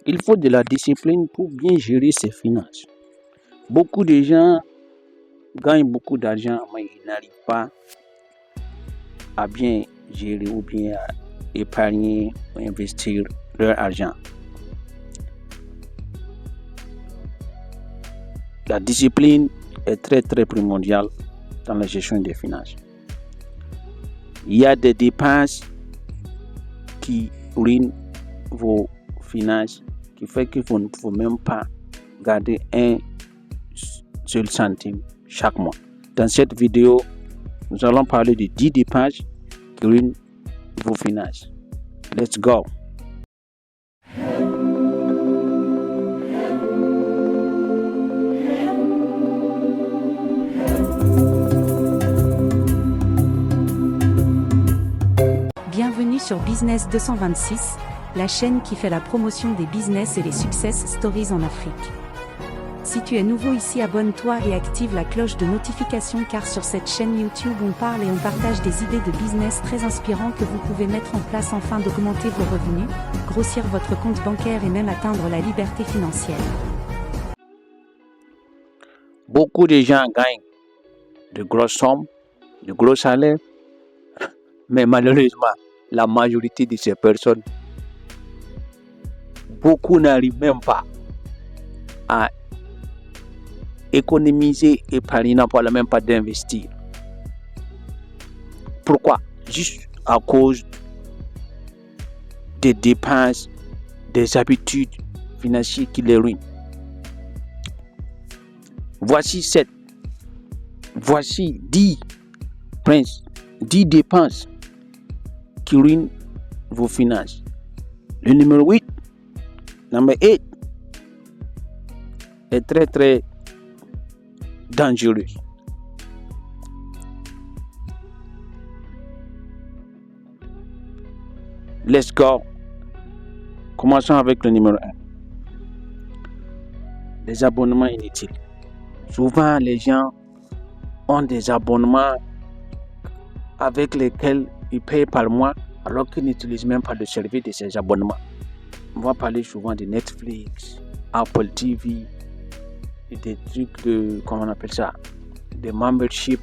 Il faut de la discipline pour bien gérer ses finances. Beaucoup de gens gagnent beaucoup d'argent, mais ils n'arrivent pas à bien gérer ou bien à épargner ou investir leur argent. La discipline est très primordiale dans la gestion des finances. Il y a des dépenses qui ruinent vos finances, qui fait qu'il ne faut même pas garder un seul centime chaque mois. Dans cette vidéo, nous allons parler de 10 dépenses qui ruinent vos finances. Let's go! Bienvenue sur Business 226, la chaîne qui fait la promotion des business et les success stories en Afrique. Si tu es nouveau ici, abonne-toi et active la cloche de notification car sur cette chaîne YouTube on parle et on partage des idées de business très inspirantes que vous pouvez mettre en place afin d'augmenter vos revenus, grossir votre compte bancaire et même atteindre la liberté financière. Beaucoup de gens gagnent de grosses sommes, de gros salaires, mais malheureusement, la majorité de ces personnes, beaucoup n'arrivent même pas à économiser, épargner, n'en parle même pas d'investir. Pourquoi? Juste à cause des dépenses, des habitudes financières qui les ruinent. Voici 10 dépenses qui ruinent vos finances. Le numéro 8 est très dangereux. Let's go. Commençons avec le numéro 1. Les abonnements inutiles. Souvent, les gens ont des abonnements avec lesquels ils payent par mois alors qu'ils n'utilisent même pas le service de ces abonnements. On va parler souvent de Netflix, Apple TV, et des trucs de, comment on appelle ça, des memberships,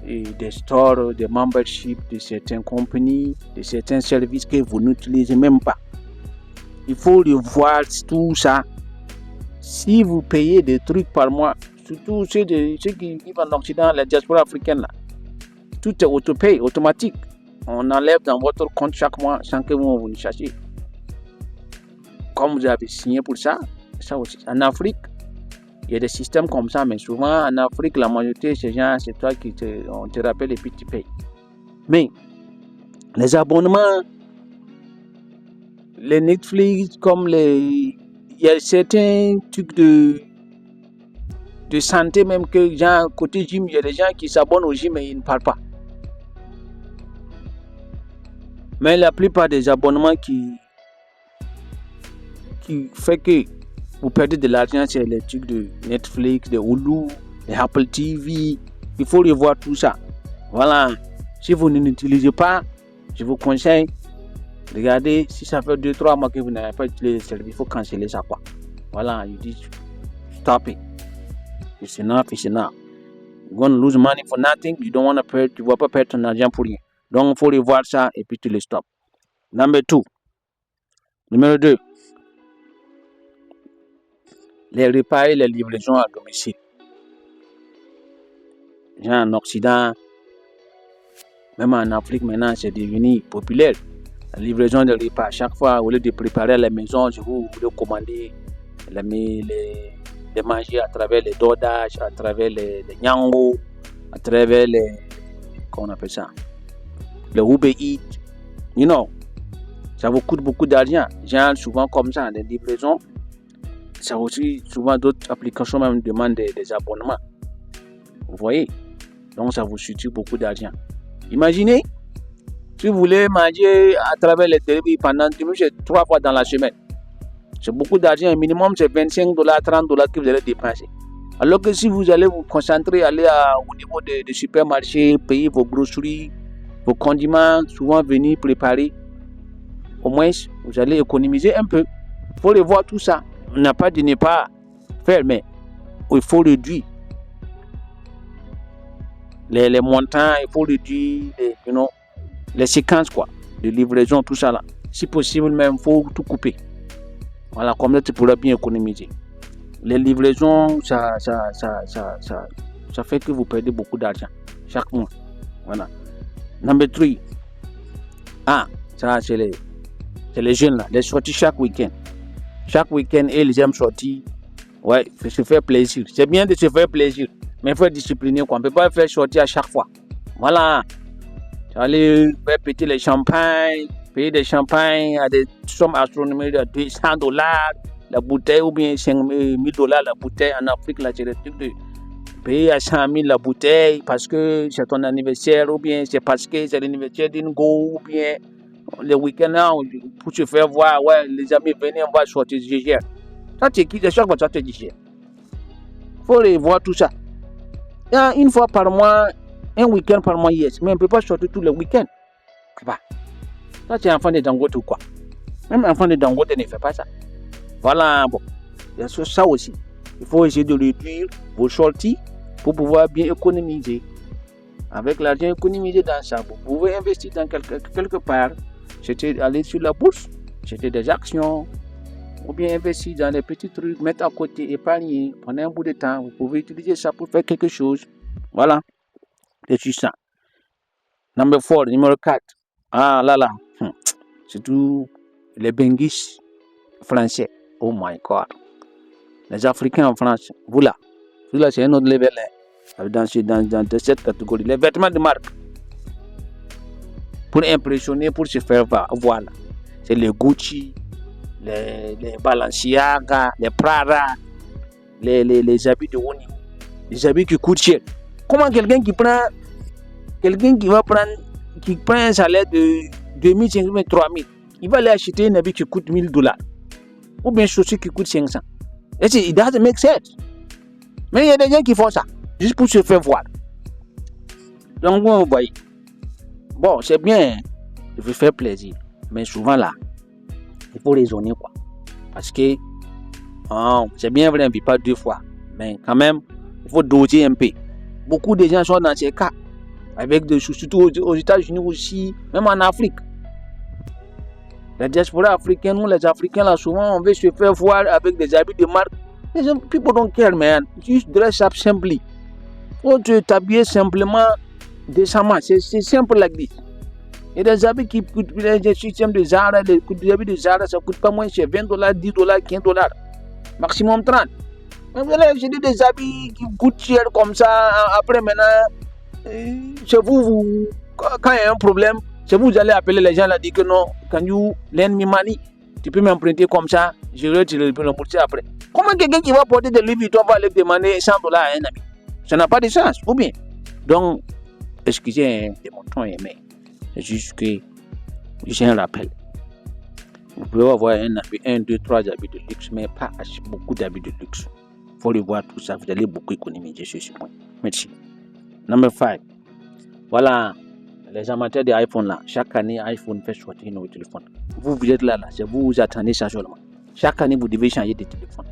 et des stores, des memberships de certaines compagnies, de certains services que vous n'utilisez même pas. Il faut revoir tout ça. Si vous payez des trucs par mois, surtout ceux qui vivent en Occident, la diaspora africaine, là, tout est autopay, automatique. On enlève dans votre compte chaque mois sans que vous ne cherchiez. Comme vous avez signé pour ça aussi. En Afrique, il y a des systèmes comme ça, mais souvent en Afrique, la majorité de ces gens, c'est toi on te rappelle et puis tu payes. Mais les abonnements, les Netflix, il y a certains trucs de santé, même que gens, côté gym, il y a des gens qui s'abonnent au gym et ils ne parlent pas. Mais la plupart des abonnements qui fait que vous perdez de l'argent, c'est les trucs de Netflix, de Hulu, de Apple TV. Il faut revoir tout ça. Voilà. Si vous n'utilisez pas, je vous conseille, regardez, si ça fait 2-3 mois que vous n'avez pas utilisé le service, il faut canceller ça, quoi. Voilà, you dis, stop it. It's enough. You're going to lose money for nothing. You don't want to pay, tu ne vas pas perdre ton argent pour rien. Donc, il faut revoir ça et puis tu le stops. Numéro 2. Les repas et les livraisons à domicile. Genre en Occident, même en Afrique maintenant, c'est devenu populaire. La livraison de repas. Chaque fois, au lieu de préparer à la maison, je vous commander les manger à travers les DoorDash, à travers les Nyango, à travers comment on appelle ça, le Uber Eats. You know, ça vous coûte beaucoup d'argent. Genre souvent comme ça, les livraisons. Ça aussi, souvent d'autres applications même demandent des abonnements. Vous voyez? Donc ça vous suffit beaucoup d'argent. Imaginez, si vous voulez manger à travers les delivery pendant 10 minutes, c'est 3 fois dans la semaine. C'est beaucoup d'argent. Un minimum, c'est $25, $30 que vous allez dépenser. Alors que si vous allez vous concentrer, aller au niveau des supermarchés, payer vos grosseries, vos condiments, souvent venir préparer, au moins, vous allez économiser un peu. Il faut revoir tout ça. On n'a pas dit ne pas faire, mais il faut réduire les montants, il faut réduire les séquences quoi, de livraison, tout ça là. Si possible, même, il faut tout couper. Voilà, comme ça, tu pourras bien économiser. Les livraisons, ça fait que vous perdez beaucoup d'argent chaque mois. Voilà. Number 3. Ça, c'est les jeunes là, les sorties chaque week-end. Chaque week-end, ils aiment sortir. Ouais, se faire plaisir. C'est bien de se faire plaisir, mais il faut être discipliné quoi. On ne peut pas faire sortir à chaque fois. Voilà. Tu vas aller faire péter les champagnes, payer des champagnes à des sommes astronomiques de $200 la bouteille ou bien $5,000 la bouteille. En Afrique, là, c'est le truc de payer à 100,000 la bouteille parce que c'est ton anniversaire ou bien c'est parce que c'est l'anniversaire d'une go ou bien le week-end là, pour se faire voir, ouais, les amis, venez, on va sortir, je gère. Ça, tu quittes, chaque fois, ça te dit, il faut revoir tout ça. Une fois par mois, un week-end par mois, yes, mais on ne peut pas sortir tous les week-ends. Ça, c'est enfant de Dangote ou quoi? Même enfant de Dangote ne fait pas ça. Voilà, bon, il y a ça aussi. Il faut essayer de réduire vos sorties pour pouvoir bien économiser. Avec l'argent économisé dans ça, vous pouvez investir dans quelque part. C'était aller sur la bourse, c'était des actions, ou bien investir dans des petits trucs, mettre à côté, épargner pendant un bout de temps. Vous pouvez utiliser ça pour faire quelque chose. Voilà, c'est juste ça. Numéro 4. C'est tout les benguis français. Oh my God. Les Africains en France, vous là, c'est un autre level. Dans cette catégorie, les vêtements de marque. Pour impressionner, pour se faire voir. C'est les Gucci, les Balenciaga, les Prada, les habits de haut niveau, les habits qui coûtent cher. Comment quelqu'un qui prend un salaire de 2 500, 3 000, il va aller acheter un habit qui coûte $1,000 ou bien chaussures qui coûtent 500. Et it doesn't make sense. Mais il y a des gens qui font ça juste pour se faire voir. Donc vous voyez, bon, c'est bien de vous faire plaisir, mais souvent là, il faut raisonner quoi. Parce que c'est bien vrai, on ne vit pas 2 fois, mais quand même, il faut doser un peu. Beaucoup de gens sont dans ces cas, avec des choses, surtout aux États-Unis aussi, même en Afrique. La diaspora africaine, nous les Africains là, souvent on veut se faire voir avec des habits de marque. People don't care, man. Just dress up simply. Faut t'habiller simplement, décemment. C'est simple like this. Il y a des habits qui coûtent, des systèmes de Zara, des habits de Zara, ça coûte pas moins cher, $20, $10, $15, maximum 30. Mais vous allez acheter des habits qui coûtent cher comme ça. Après maintenant, c'est vous, quand il y a un problème, c'est vous allez appeler les gens là, dire que non, can you lend me money? Tu peux m'emprunter comme ça, je vais te le rembourser après. Comment quelqu'un qui va porter des Louis Vuitton va aller demander $100 à un ami? Ça n'a pas de sens, ou bien? Donc, excusez de mon ton, mais c'est juste que j'ai un rappel. Vous pouvez avoir 1, 2, 3 habits de luxe, mais pas beaucoup d'habits de luxe. Il faut revoir tout ça, vous allez beaucoup économiser sur ce point. Merci. Number 5. Voilà, les amateurs d'iPhone là, chaque année, iPhone fait sortir un nouveau téléphone. Vous êtes là, c'est vous attendez ça seulement. Chaque année, vous devez changer de téléphone.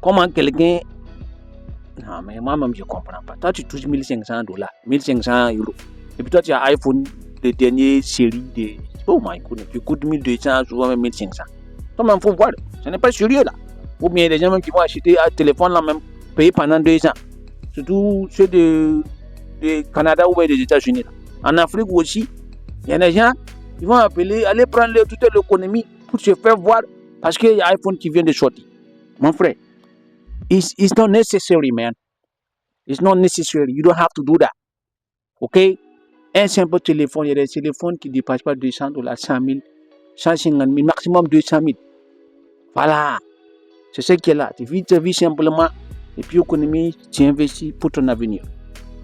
Comment quelqu'un... Non, mais moi-même, je ne comprends pas. Toi, tu touches $1,500, €1,500. Et puis toi, tu as un iPhone de dernière série de... Oh my goodness, qui coûte 1,200, souvent même 1,500. Toi-même, il faut voir. Ce n'est pas sérieux là. Ou bien des gens même qui vont acheter un téléphone là, même payer pendant 2 ans. Surtout ceux de Canada ou des États-Unis. En Afrique aussi, il y a des gens qui vont aller prendre toute l'économie pour se faire voir parce qu'il y a un iPhone qui vient de sortir. Mon frère, it's not necessary, man. It's not necessary. You don't have to do that. OK? Un simple téléphone, il y a des téléphones qui ne dépassent pas $200, 100,000, 150,000, maximum 200,000. Voilà. C'est ce qui est là. Tu vis simplement et puis économie, tu investis pour ton avenir.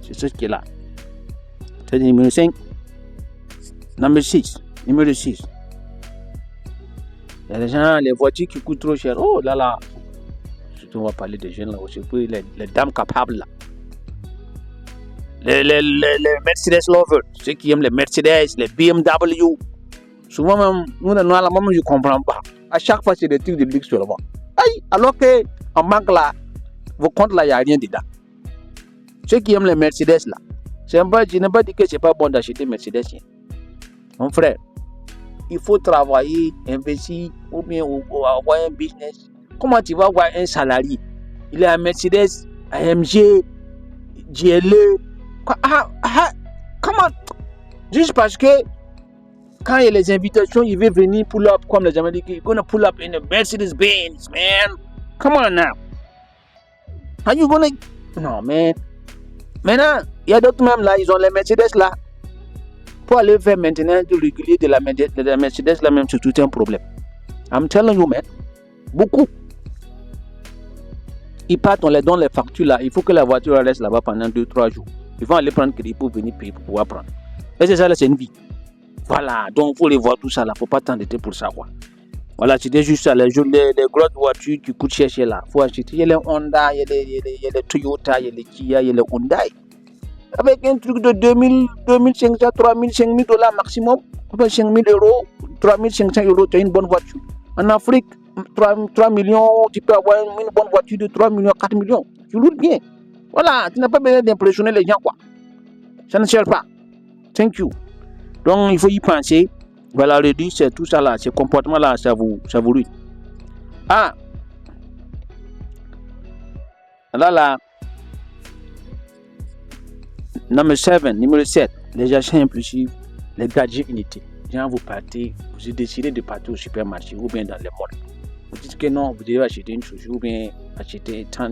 C'est ce qui est là. C'est le numéro 5. Numéro 6. Il y a des gens, les voitures qui coûtent trop cher. Oh là là. Surtout, on va parler des jeunes là aussi. Les dames capables là. Les Mercedes lovers. Ceux qui aiment les Mercedes, les BMW. Souvent même, nous, je ne comprends pas. À chaque fois, c'est des trucs de luxe seulement. Aïe, alors qu'en banque là, vos comptes là, il n'y a rien dedans. Ceux qui aiment les Mercedes là, je n'ai pas dit que c'est pas bon d'acheter Mercedes. Mon frère, il faut travailler, investir ou bien avoir un business. Comment tu vas avoir un salarié? Il est à Mercedes, AMG, GLE. Comment? Juste parce que quand il y a les invitations, il veut venir pull up comme les Américains. He's gonna pull up in a Mercedes Benz, man. Come on now. Are you gonna? Non, man. Maintenant, il y a d'autres même là, ils ont les Mercedes là. Pour aller faire maintenant du régulier de la Mercedes là même, c'est tout un problème. I'm telling you, man. Beaucoup. Ils partent, on les donne les factures là. Il faut que la voiture reste là-bas pendant 2-3 jours. Ils vont aller prendre crédit pour venir payer pour pouvoir prendre. Et c'est ça là, c'est une vie. Voilà, donc il faut les voir tout ça là. Faut pas t'endetter pour ça quoi. Voilà, c'était juste ça. Les grosses voitures qui coûtent cher là. Faut acheter. Il y a les Honda, il y a les Toyota, il y a les Kia, il y a les Hyundai. Avec un truc de 2000, 2500, 3000, 5000 dollars maximum. 5000 euros, 3500 euros, tu as une bonne voiture. En Afrique, 3 millions, tu peux avoir une bonne voiture de 3 millions, 4 millions. Tu roules bien. Voilà, tu n'as pas besoin d'impressionner les gens, quoi. Ça ne sert pas. Thank you. Donc, il faut y penser. Voilà, le dit, c'est tout ça là, ces comportements-là, ça vous ruine. Ah! Là. Numéro 7, les achats impulsifs, les gadgets inutiles. Quand vous partez, vous décidez de partir au supermarché ou bien dans les malls. Vous dites que non, vous devez acheter une chose ou bien acheter tant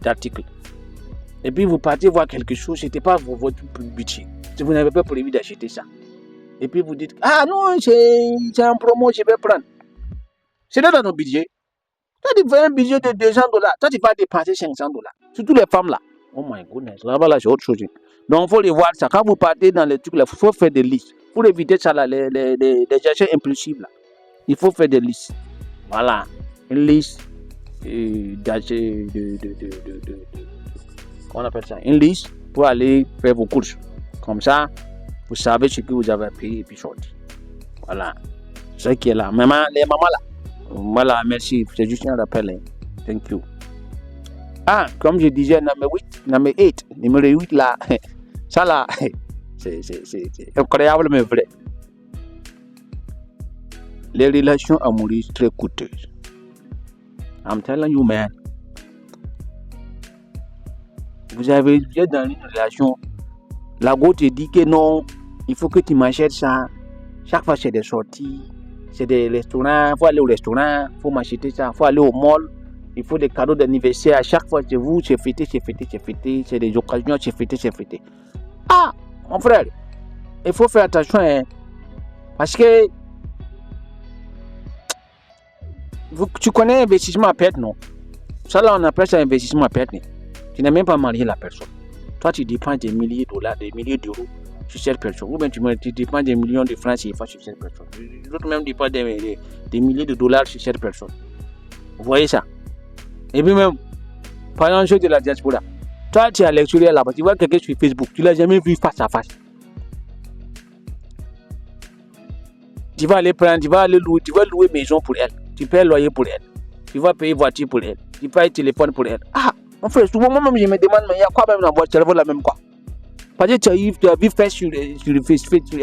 d'articles. Et puis vous partez voir quelque chose, ce n'était pas votre budget. Vous n'avez pas prévu d'acheter ça. Et puis vous dites, ah non, c'est en promo, je vais prendre. C'est dans notre budget. Toi, tu fais un budget de $200. Toi, tu vas dépenser $500. Surtout les femmes là. Oh my goodness, là-bas, c'est autre chose. Donc, il faut les voir ça. Quand vous partez dans les trucs là, il faut faire des listes. Pour éviter ça là, les achats impulsifs là. Il faut faire des listes. Voilà. Une liste d'achats comment on appelle ça? Une liste pour aller faire vos courses. Comme ça, vous savez ce que vous avez payé et puis sorti. Voilà. C'est ce qui est là. Maman, les mamans là. Voilà, merci. C'est juste un rappel. Hein. Thank you. Ah, comme je disais, numéro 8, numéro 8 là, ça là, c'est incroyable mais vrai. Les relations amoureuses très coûteuses. I'm telling you, man. Vous êtes dans une relation, la go te dit que non, il faut que tu m'achètes ça. Chaque fois, c'est des sorties, c'est des restaurants, il faut aller au restaurant, il faut m'acheter ça, il faut aller au mall. Il faut des cadeaux d'anniversaire. À chaque fois, c'est vous, c'est fêté. C'est des occasions, c'est fêté. Ah, mon frère, il faut faire attention. Hein, parce que tu connais investissement à perte, non? Ça là, on appelle ça investissement à perte. Tu n'as même pas marié la personne. Toi, tu dépenses des milliers de dollars, des milliers d'euros sur cette personne. Ou bien tu dépenses des millions de francs CFA sur cette personne. L'autre même dépense des milliers de dollars sur cette personne. Vous voyez ça? Et puis même, par exemple, jeu de la diaspora. Toi, tu es à l'extérieur là-bas, tu vois quelqu'un sur Facebook, tu ne l'as jamais vu face à face. Tu vas aller louer, tu vas louer maison pour elle, tu payes loyer pour elle, tu vas payer voiture pour elle, tu payes téléphone pour elle. Ah, mon frère, souvent moi-même je me demande, mais il y a quoi même dans votre cerveau là même quoi? Parce que tu as vu faire sur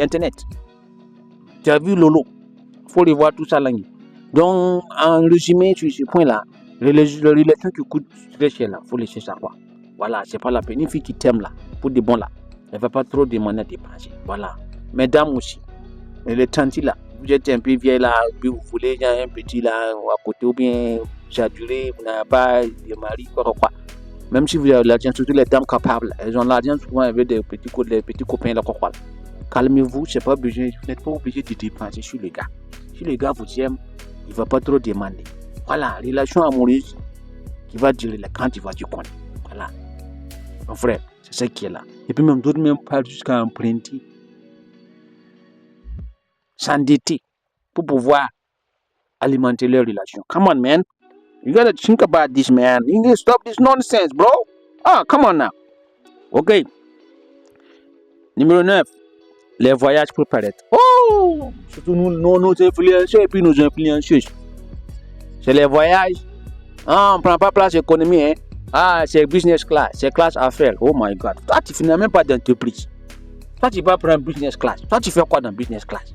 Internet. Tu as vu Lolo. Il faut les voir tout ça là. Donc, en résumé sur ce point-là, les relations qui coûtent très cher là, il faut laisser ça quoi. Voilà, c'est pas la peine. Une fille qui t'aime là, pour de bon là, elle ne va pas trop demander à dépenser. Voilà. Mesdames aussi, les tantes là, vous êtes un peu vieille là, puis vous voulez un petit là, à côté ou bien ça a duré, vous n'avez pas de mari, quoi. Même si vous avez l'argent, surtout les dames capables, elles ont l'argent souvent avec des petits copains là, quoi. Calmez-vous, c'est pas obligé, vous n'êtes pas obligé de dépenser sur les gars. Si le gars vous aime, il ne va pas trop demander. Voilà, relation amoureuse qui va durer quand tu vas du compte. Voilà. Mon frère, c'est ça qui est là. Et puis même d'autres même parlent jusqu'à emprunter, s'endetter pour pouvoir alimenter leur relation. Come on, man. You gotta think about this, man. You need to stop this nonsense, bro. Ah, come on now. Ok. Numéro 9. les voyages pour paraître. Oh, surtout nos influenceurs et puis nos influenceuses. C'est les voyages. Ah, on prend pas place économie, hein. Ah, c'est business class, c'est classe affaires. Oh my God. Toi, tu n'as même pas d'entreprise. Toi, tu vas prendre business class. Toi, tu fais quoi dans business class?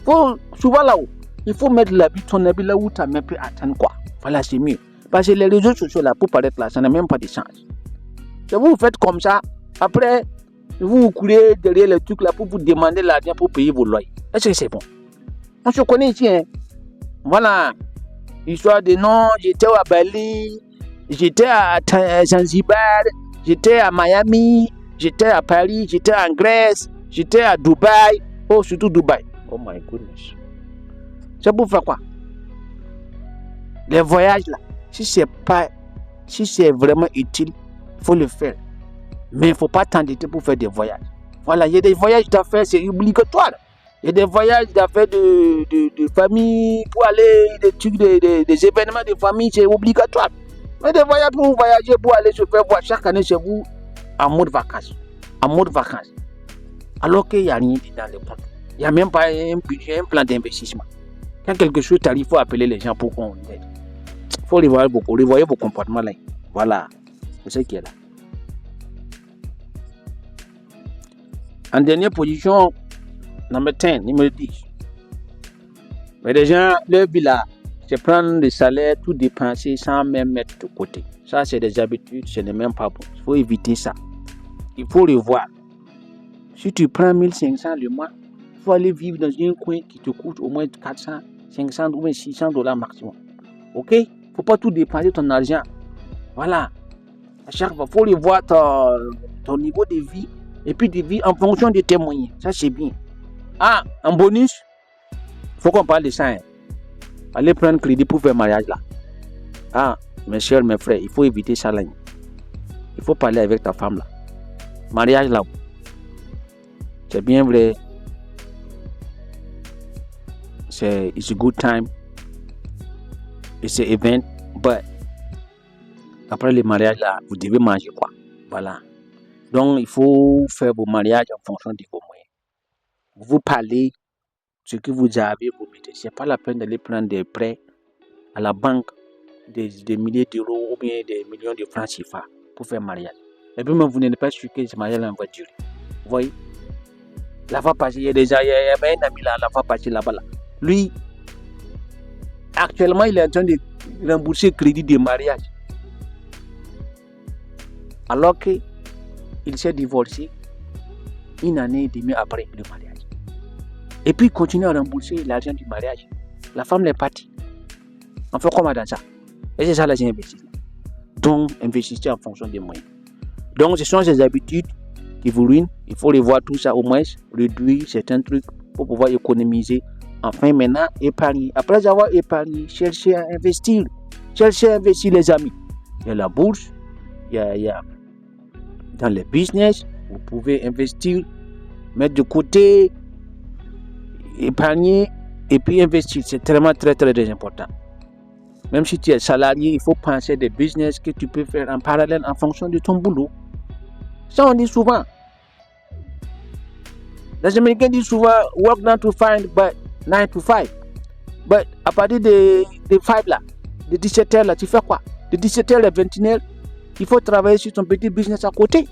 Souvent là-haut, il faut mettre ton habit là où ta main peut atteindre quoi. Voilà, c'est mieux. Parce que les réseaux sociaux là, pour paraître là, ça n'a même pas de sens. Si vous faites comme ça, après, vous courez derrière le truc là pour vous demander l'argent pour payer vos loyers. Est-ce que c'est bon? On se connaît ici, hein. Voilà. Histoire de non, j'étais à Bali, j'étais à Zanzibar, j'étais à Miami, j'étais à Paris, j'étais en Grèce, j'étais à Dubaï. Oh, surtout Dubaï. Oh my goodness. C'est pour faire quoi? Les voyages là, si c'est vraiment utile, il faut le faire. Mais il ne faut pas t'endetter pour faire des voyages. Voilà, il y a des voyages d'affaires, c'est obligatoire. Il y a des voyages d'affaires de famille pour aller, des trucs, des événements de famille, c'est obligatoire. Mais des voyages pour voyager, pour aller se faire voir chaque année chez vous en mode vacances. Alors qu'il n'y a rien dans le compte. Il n'y a même pas un budget, un plan d'investissement. Quand quelque chose t'arrive, il faut appeler les gens pour qu'on aide. Il faut revoyer vos comportements là. Voilà, c'est ce qui est là. En dernière position, numéro 10. Mais les gens, leur vie là, c'est prendre des salaires, tout dépenser sans même mettre de côté. Ça, c'est des habitudes, ce n'est même pas bon. Il faut éviter ça. Il faut revoir. Si tu prends 1500 le mois, il faut aller vivre dans un coin qui te coûte au moins 400, 500 ou même $600 maximum. Ok? Il ne faut pas tout dépenser ton argent. Voilà. À chaque fois, il faut revoir ton niveau de vie et puis de vie en fonction de tes moyens. Ça, c'est bien. Ah, en bonus, il faut qu'on parle de ça. Hein. Allez prendre crédit pour faire mariage là. Ah, mes soeurs, mes frères, il faut éviter ça là. Il faut parler avec ta femme là. Mariage là. C'est bien vrai. It's a good time. It's an event. But après le mariage là, vous devez manger quoi. Voilà. Donc il faut faire vos mariages en fonction de vos moyens. Vous parlez ce que vous avez, vous mettez. C'est pas la peine d'aller prendre des prêts à la banque des milliers d'euros ou bien des millions de francs CFA pour faire mariage. Et puis même vous n'êtes pas sûr que ce mariage va durer. Vous voyez? La fois passée, il y a un ami là, la fois passée là-bas là. Lui, actuellement, il est en train de rembourser le crédit de mariage. Alors qu'il s'est divorcé une année et demie après le mariage. Et puis il continue à rembourser l'argent du mariage. La femme est partie. On fait comment dans ça? Et c'est ça les investissements. Donc, investissez en fonction des moyens. Donc, ce sont ces habitudes qui vous ruinent. Il faut revoir tout ça au moins, réduire certains trucs pour pouvoir économiser. Enfin, maintenant, épargner. Après avoir épargné, cherchez à investir. Cherchez à investir, les amis. Il y a la bourse, il y a dans les business, vous pouvez investir, mettre de côté, épargner et puis investir. C'est vraiment très, très, très important. Même si tu es salarié, il faut penser des business que tu peux faire en parallèle en fonction de ton boulot. Ça, on dit souvent. Les Américains disent souvent, work 9 to 5, but 9 to 5. But à partir de 5 là, de 17h là, tu fais quoi? De 17h à 21h, il faut travailler sur ton petit business à côté.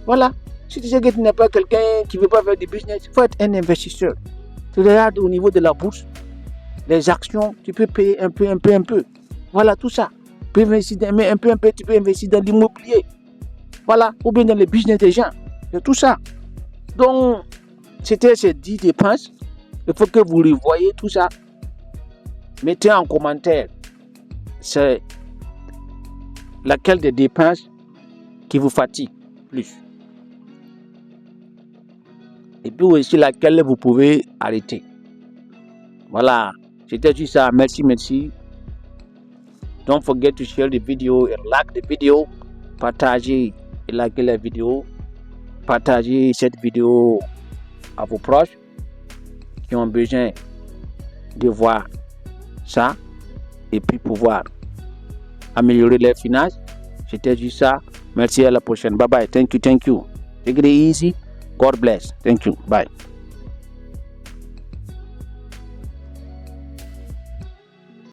Voilà. Si tu sais que tu n'es pas quelqu'un qui ne veut pas faire du business, il faut être un investisseur. Tu regardes au niveau de la bourse, les actions, tu peux payer un peu. Voilà, tout ça. Tu peux investir mais un peu, tu peux investir dans l'immobilier. Voilà, ou bien dans le business des gens. C'est tout ça. Donc, c'était ces 10 dépenses. Il faut que vous revoyez tout ça. Mettez en commentaire c'est laquelle des dépenses qui vous fatigue plus. Et puis aussi laquelle vous pouvez arrêter. Voilà, c'était juste ça. Merci. Don't forget to share the video and like the video. Partagez et likez la vidéo. Partagez cette vidéo à vos proches qui ont besoin de voir ça et puis pouvoir améliorer leurs finances. C'était juste ça. Merci, à la prochaine. Bye bye. Thank you. Take it easy. God bless. Thank you. Bye.